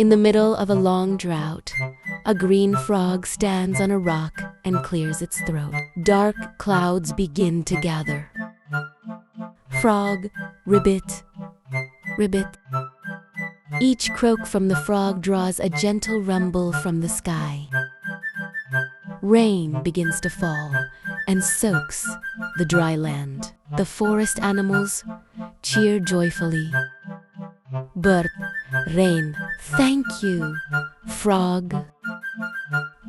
In the middle of a long drought, a green frog stands on a rock and clears its throat. Dark clouds begin to gather. Frog, ribbit, ribbit. Each croak from the frog draws a gentle rumble from the sky. Rain begins to fall and soaks the dry land. The forest animals cheer joyfully. Bird, rain, thank you, frog.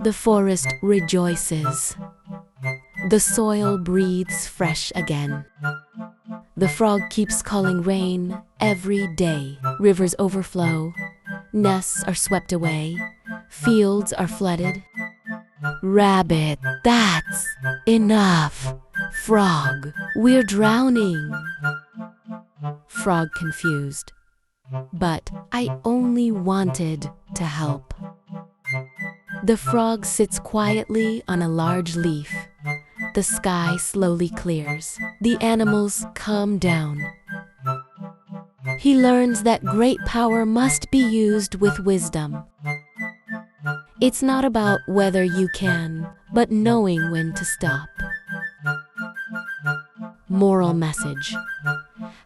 The forest rejoices. The soil breathes fresh again. The frog keeps calling rain every day. Rivers overflow, nests are swept away, fields are flooded. Rabbit, that's enough. Frog, we're drowning. Frog confused. But I only wanted to help. The frog sits quietly on a large leaf. The sky slowly clears. The animals calm down. He learns that great power must be used with wisdom. It's not about whether you can, but knowing when to stop. Moral message.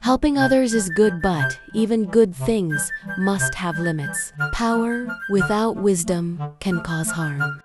Helping others is good, but even good things must have limits. Power without wisdom can cause harm.